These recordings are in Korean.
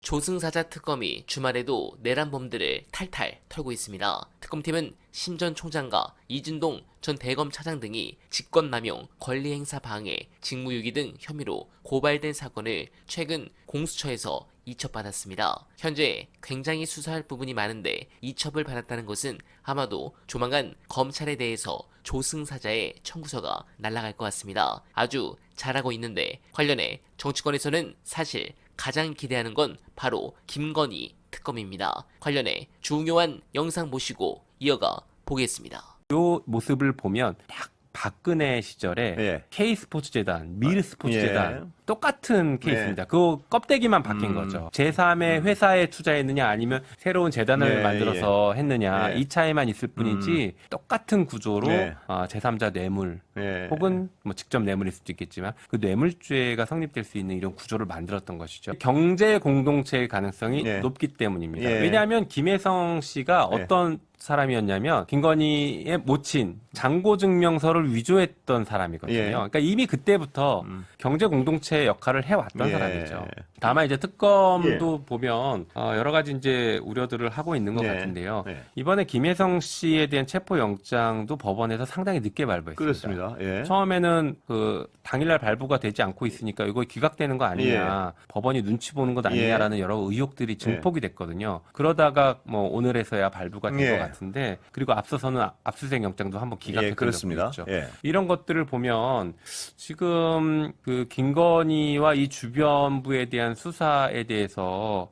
조승사자 특검이 주말에도 내란범들을 탈탈 털고 있습니다. 특검팀은 신 전 총장과 이진동 전 대검 차장 등이 직권남용, 권리행사 방해, 직무유기 등 혐의로 고발된 사건을 최근 공수처에서 이첩받았습니다. 현재 굉장히 수사할 부분이 많은데 이첩을 받았다는 것은 아마도 조만간 검찰에 대해서 조승사자의 청구서가 날아갈 것 같습니다. 아주 잘하고 있는데 관련해 정치권에서는 사실 가장 기대하는 건 바로 김건희 특검입니다. 관련해 중요한 영상 보시고 이어가 보겠습니다. 이 모습을 보면 딱 박근혜 시절에 예. K스포츠재단, 미르스포츠재단 예. 똑같은 케이스입니다. 그 껍데기만 바뀐 거죠. 제3의 회사에 투자했느냐 아니면 새로운 재단을 예, 만들어서 했느냐 예. 이 차이만 있을 뿐이지 똑같은 구조로 예. 제3자 뇌물 예. 혹은 뭐 직접 뇌물일 수도 있겠지만 그 뇌물죄가 성립될 수 있는 이런 구조를 만들었던 것이죠. 경제 공동체의 가능성이 예. 높기 때문입니다. 예. 왜냐하면 김혜성 씨가 예. 어떤 사람이었냐면 김건희의 모친 장고증명서를 위조했던 사람이거든요. 예. 그러니까 이미 그때부터 경제 공동체 역할을 해왔던 예. 사람이죠. 다만 이제 특검도 보면 여러 가지 이제 우려들을 하고 있는 것 예. 같은데요. 예. 이번에 김혜성 씨에 대한 체포 영장도 법원에서 상당히 늦게 발부했습니다. 그렇습니다. 예. 처음에는 그 당일날 발부가 되지 않고 있으니까 이거 기각되는 거 아니냐, 법원이 눈치 보는 것 아니냐라는 여러 의혹들이 증폭이 됐거든요. 그러다가 뭐 오늘에서야 발부가 된 것 예. 같은데, 그리고 앞서서는 압수수색 영장도 한번 기각했던 적도 그렇습니다. 있죠. 예. 이런 것들을 보면 지금 그 김건희와 이 주변부에 대한 수사에 대해서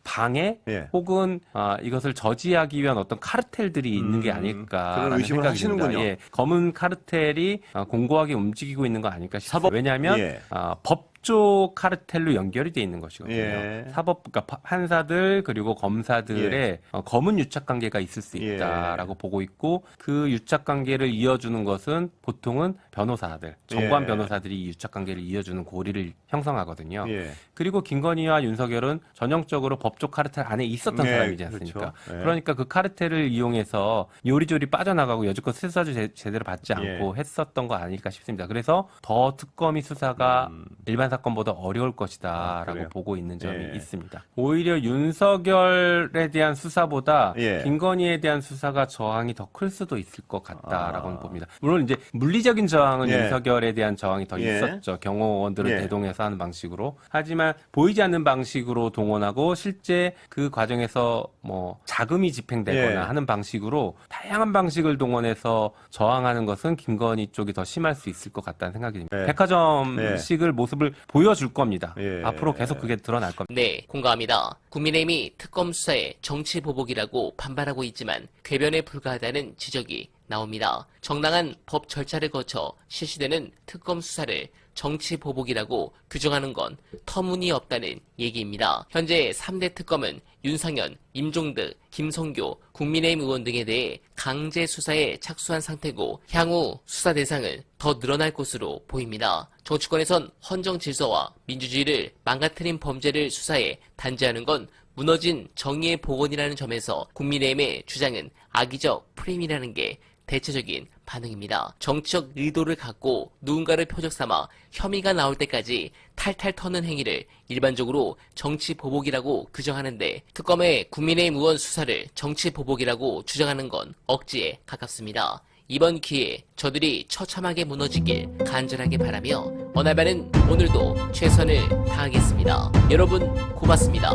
방해 예. 혹은 이것을 저지하기 위한 어떤 카르텔들이 있는 게 그런 아닐까라는 의심을 생각이 듭니다. 하시는군요. 예, 검은 카르텔이 공고하게 움직이고 있는 거 아닐까 싶어요. 왜냐하면 예. 법조 카르텔로 연결이 돼 있는 것이거든요. 예. 사법, 그러니까 판사들 그리고 검사들의 검은 유착 관계가 있을 수 있다라고 보고 있고, 그 유착 관계를 이어주는 것은 보통은 변호사들, 정관 예. 변호사들이 이 유착 관계를 이어주는 고리를 형성하거든요. 예. 그리고 김건희와 윤석열은 전형적으로 법조 카르텔 안에 있었던 네, 사람이지 않습니까? 그렇죠. 예. 그러니까 그 카르텔을 이용해서 요리조리 빠져나가고 여지껏 수사도 제대로 받지 않고 했었던 거 아닐까 싶습니다. 그래서 더 특검이 수사가 일반 사건보다 어려울 것이다라고 그래요? 보고 있는 점이 예. 있습니다. 오히려 윤석열에 대한 수사보다 예. 김건희에 대한 수사가 저항이 더 클 수도 있을 것 같다라고는 봅니다. 물론 이제 물리적인 저항은 예. 윤석열에 대한 저항이 더 예. 있었죠. 경호원들을 예. 대동해서 하는 방식으로. 하지만 보이지 않는 방식으로 동원하고 실제 그 과정에서 뭐 자금이 집행되거나 예. 하는 방식으로 다양한 방식을 동원해서 저항하는 것은 김건희 쪽이 더 심할 수 있을 것 같다는 생각이 듭니다. 예. 백화점식을 모습을 보여줄 겁니다. 예. 앞으로 계속 그게 드러날 겁니다. 네, 공감합니다. 국민의힘이 특검 수사에 정치 보복이라고 반발하고 있지만 궤변에 불과하다는 지적이 나옵니다. 정당한 법 절차를 거쳐 실시되는 특검 수사를 정치 보복이라고 규정하는 건 터무니없다는 얘기입니다. 현재 3대 특검은 윤상현, 임종득, 김성교, 국민의힘 의원 등에 대해 강제 수사에 착수한 상태고 향후 수사 대상은 더 늘어날 것으로 보입니다. 정치권에선 헌정 질서와 민주주의를 망가뜨린 범죄를 수사해 단죄하는 건 무너진 정의의 복원이라는 점에서 국민의힘의 주장은 악의적 프레임이라는 게 대체적인 반응입니다. 정치적 의도를 갖고 누군가를 표적 삼아 혐의가 나올 때까지 탈탈 터는 행위를 일반적으로 정치 보복이라고 규정하는데, 특검의 국민의힘 의원 수사를 정치 보복이라고 주장하는 건 억지에 가깝습니다. 이번 기회에 저들이 처참하게 무너지길 간절하게 바라며, 어날바는 오늘도 최선을 다하겠습니다. 여러분 고맙습니다.